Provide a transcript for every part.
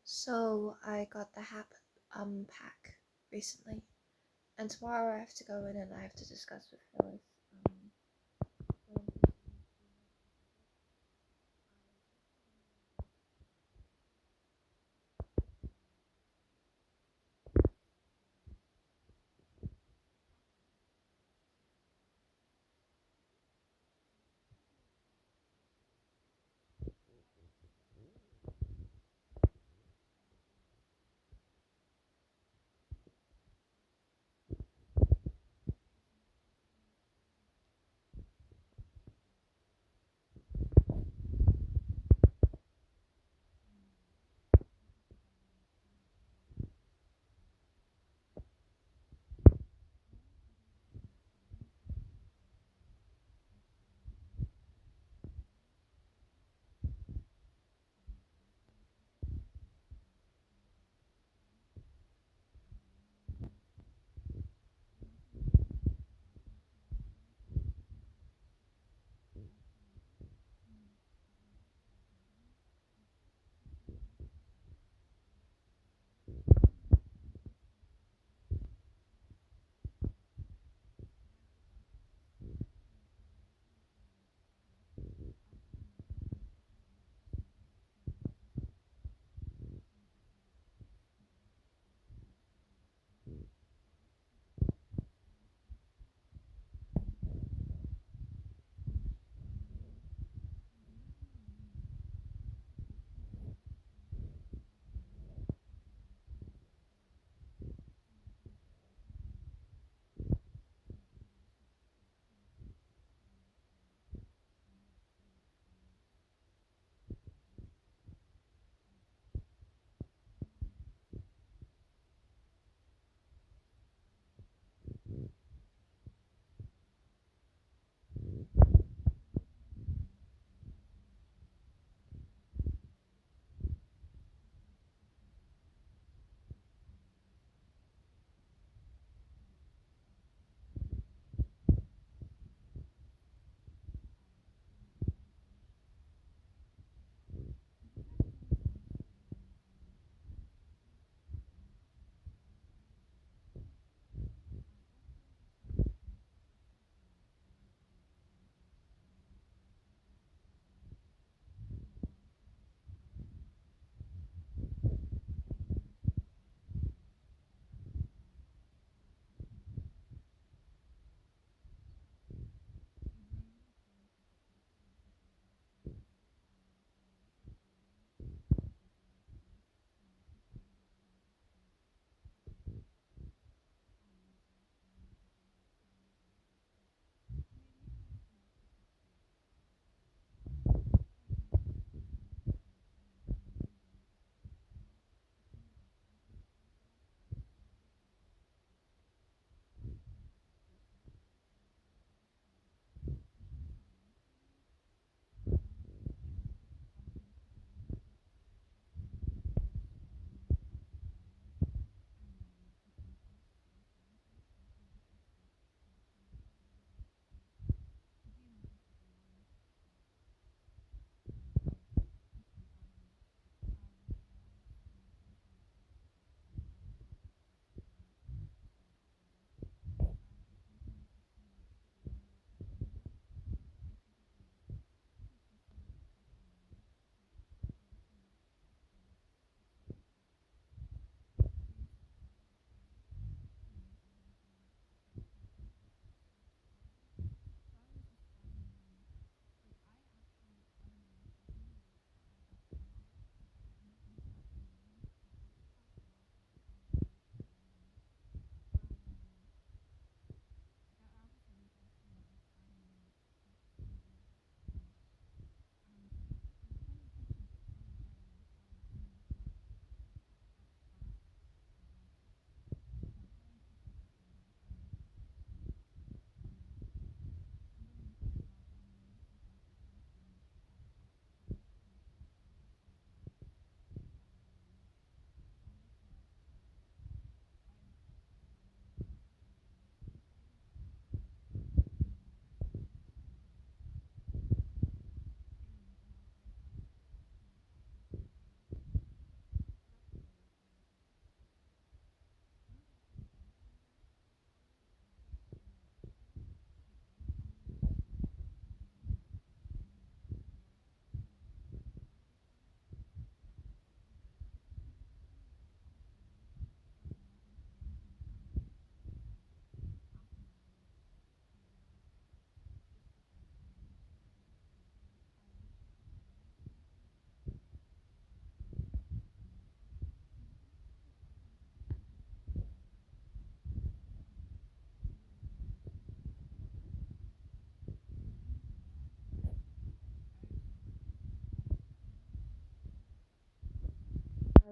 So I got the HAP pack recently, and tomorrow I have to go in and I have to discuss with Phyllis. What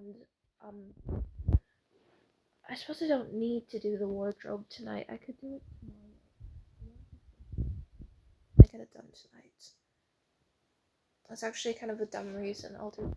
And I suppose I don't need to do the wardrobe tonight. I could do it tomorrow. I get it done tonight. That's actually kind of a dumb reason. I'll do.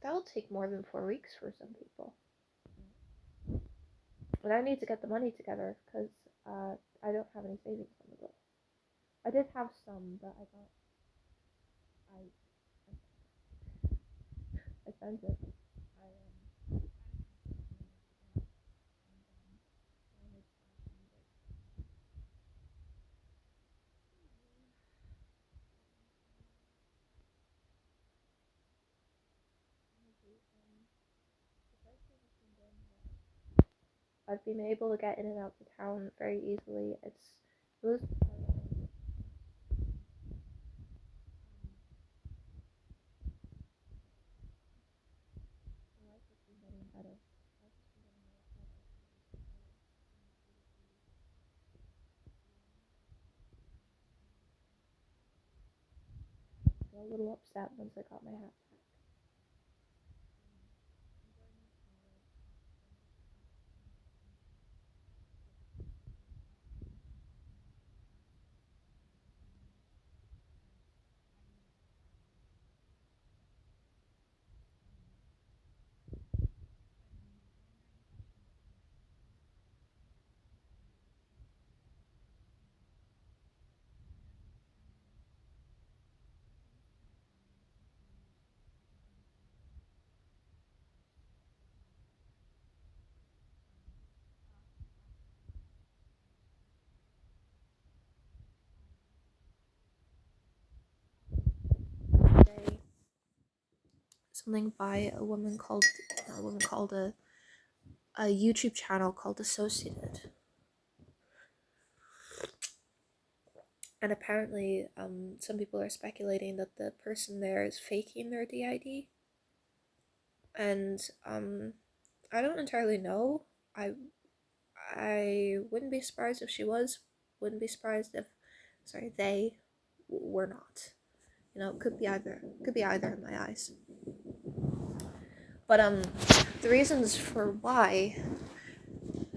That'll take more than 4 weeks for some people. But I need to get the money together because I don't have any savings on the bill. I did have some, but I spent it. I've been able to get in and out of town very easily. It was a little upset once I got my HAP. Something by a woman called a YouTube channel called Associated. And apparently, some people are speculating that the person there is faking their DID. And I don't entirely know. I wouldn't be surprised if she was. Wouldn't be surprised if, they were not. You know, it could be either. Could be either in my eyes. But the reasons for why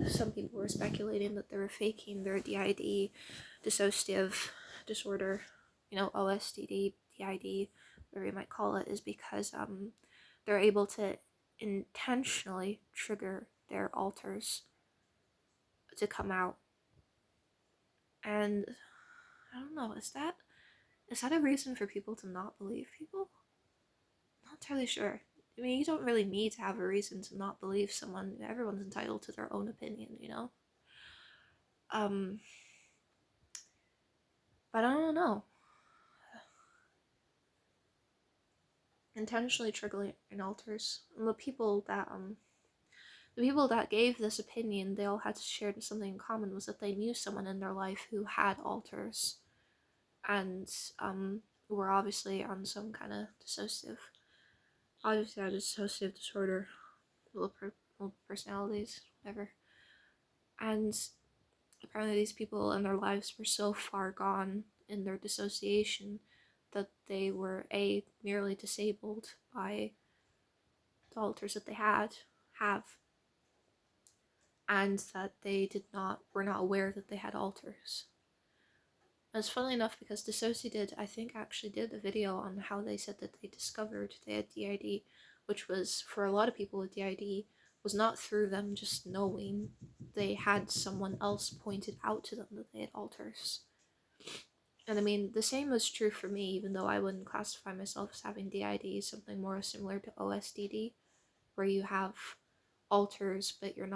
some people were speculating that they were faking their DID, dissociative disorder, OSD, DID, whatever you might call it, is because they're able to intentionally trigger their alters to come out. And I don't know, is that a reason for people to not believe people? Not entirely sure. I mean, you don't really need to have a reason to not believe someone. Everyone's entitled to their own opinion, But I don't know. Intentionally triggering alters. And the people that gave this opinion, they all had to share something in common, was that they knew someone in their life who had alters, and were obviously on some kind of dissociative disorder, multiple personalities, whatever. And apparently these people in their lives were so far gone in their dissociation that they were merely disabled by the alters that they have, and that they were not aware that they had alters. And it's funny enough because Dissociated, I think, actually did a video on how they said that they discovered they had DID, which was, for a lot of people with DID, was not through them just knowing. They had someone else pointed out to them that they had alters. And I mean, the same is true for me, even though I wouldn't classify myself as having DID, something more similar to OSDD, where you have alters, but you're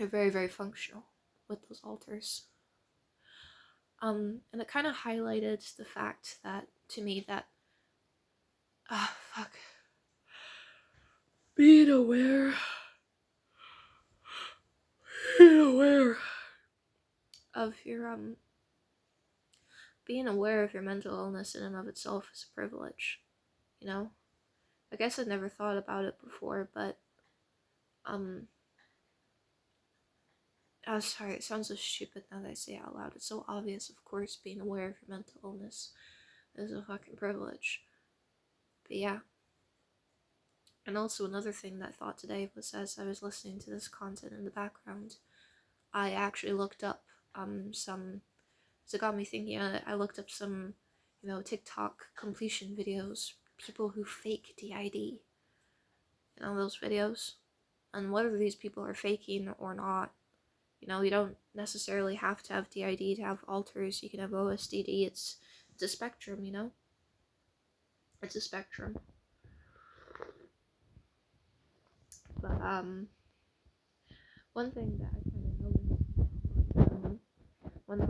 very, very functional with those alters. And it kind of highlighted the fact that, to me, that, being aware of your, being aware of your mental illness in and of itself is a privilege, you know? I guess I'd never thought about it before, but, oh, sorry, it sounds so stupid now that I say it out loud. It's so obvious, of course, being aware of your mental illness is a fucking privilege. But yeah. And also another thing that I thought today was, as I was listening to this content in the background, I actually looked up some, so it got me thinking, I looked up some, TikTok completion videos, people who fake DID, those videos, and whether these people are faking or not, you don't necessarily have to have DID to have alters. You can have OSDD. It's a spectrum, it's a spectrum. But one thing that I kind of noticed when the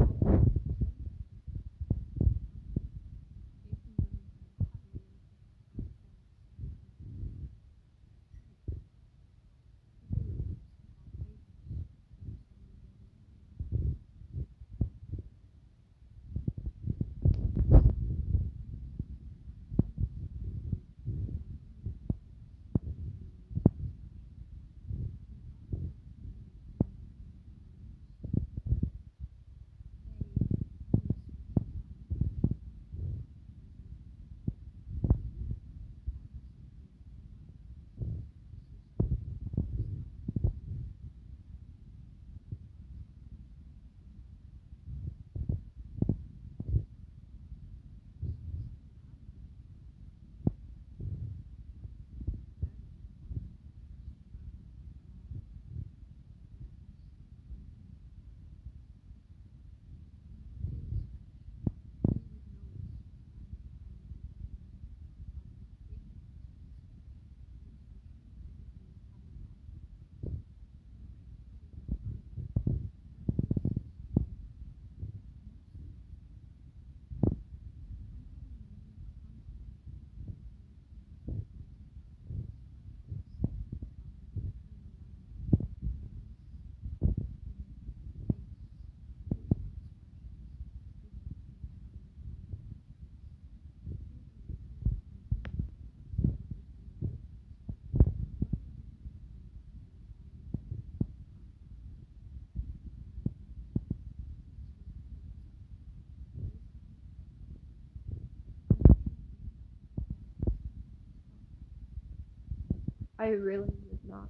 I really would not.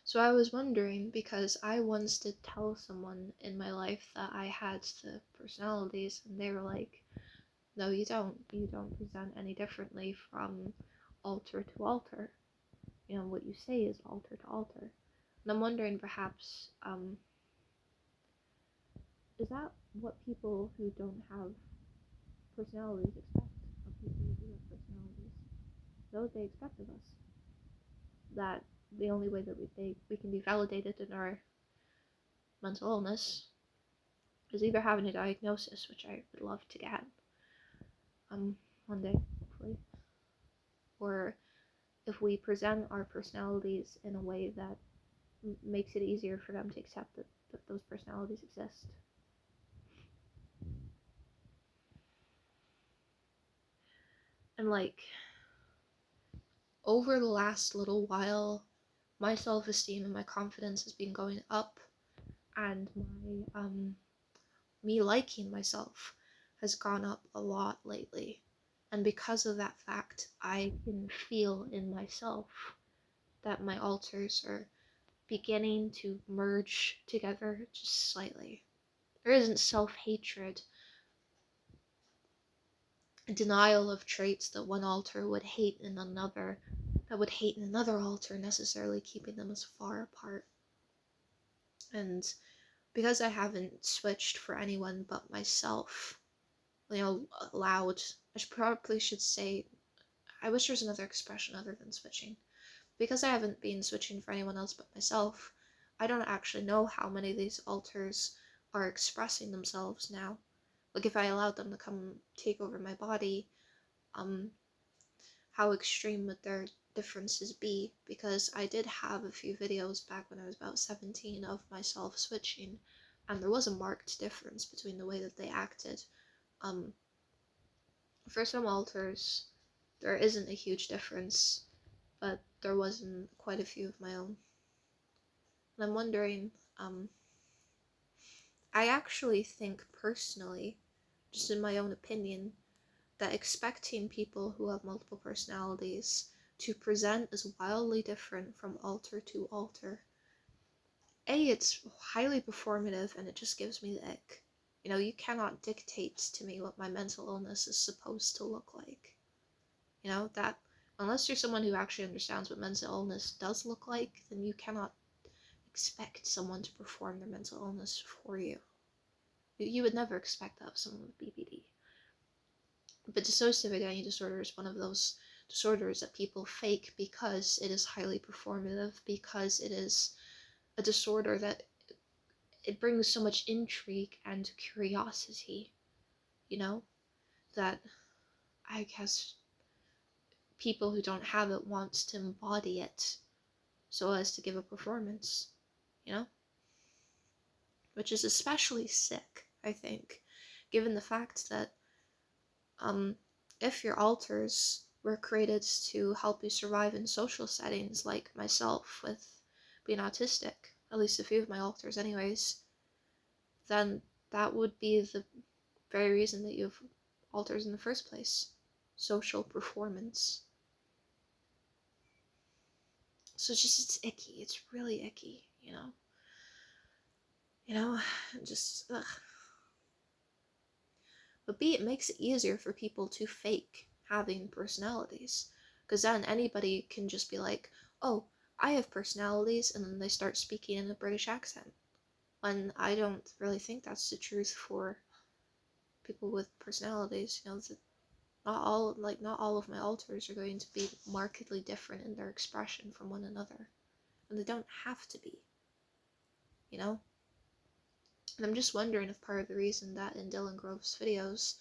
So I was wondering, because I once did tell someone in my life that I had the personalities, and they were like, no, you don't present any differently from alter to alter. What you say is alter to alter. And I'm wondering, perhaps, is that what people who don't have personalities expect of people who do have personalities? Is that what they expect of us? That the only way that we can be validated in our mental illness is either having a diagnosis, which I would love to get one day, hopefully, or if we present our personalities in a way that makes it easier for them to accept that those personalities exist. And like, over the last little while, my self-esteem and my confidence has been going up, and my me liking myself has gone up a lot lately. And because of that fact, I can feel in myself that my alters are beginning to merge together just slightly. There isn't self-hatred, denial of traits that one alter would hate in another, that would hate in another alter, necessarily keeping them as far apart. And because I haven't switched for anyone but myself, allowed, probably should say, I wish there was another expression other than switching. Because I haven't been switching for anyone else but myself, I don't actually know how many of these alters are expressing themselves now. Like, if I allowed them to come take over my body, how extreme would their differences be? Because I did have a few videos back when I was about 17 of myself switching, and there was a marked difference between the way that they acted. For some alters, there isn't a huge difference, but there was in quite a few of my own. And I'm wondering, I actually think personally, just in my own opinion, that expecting people who have multiple personalities to present as wildly different from alter to alter, it's highly performative and it just gives me the ick. You cannot dictate to me what my mental illness is supposed to look like. That unless you're someone who actually understands what mental illness does look like, then you cannot expect someone to perform their mental illness for you. You would never expect that of someone with BPD. But dissociative identity disorder is one of those disorders that people fake because it is highly performative, because it is a disorder that it brings so much intrigue and curiosity, that I guess people who don't have it want to embody it so as to give a performance, which is especially sick, I think, given the fact that if your alters were created to help you survive in social settings, like myself with being autistic, at least a few of my alters anyways, then that would be the very reason that you have alters in the first place. Social performance. So it's icky. It's really icky, just, ugh. But B, it makes it easier for people to fake having personalities. Because then anybody can just be like, oh, I have personalities, and then they start speaking in a British accent. When I don't really think that's the truth for people with personalities. That not all of my alters are going to be markedly different in their expression from one another. And they don't have to be. And I'm just wondering if part of the reason that in Dylan Grove's videos,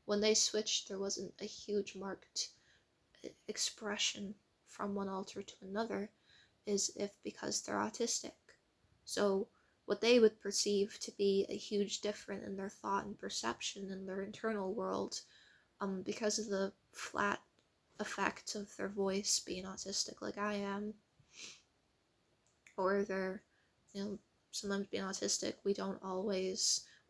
when they switched, there wasn't a huge marked expression from one alter to another, is if because they're autistic. So what they would perceive to be a huge difference in their thought and perception in their internal world, because of the flat effect of their voice being autistic like I am, or their, sometimes being autistic, we don't always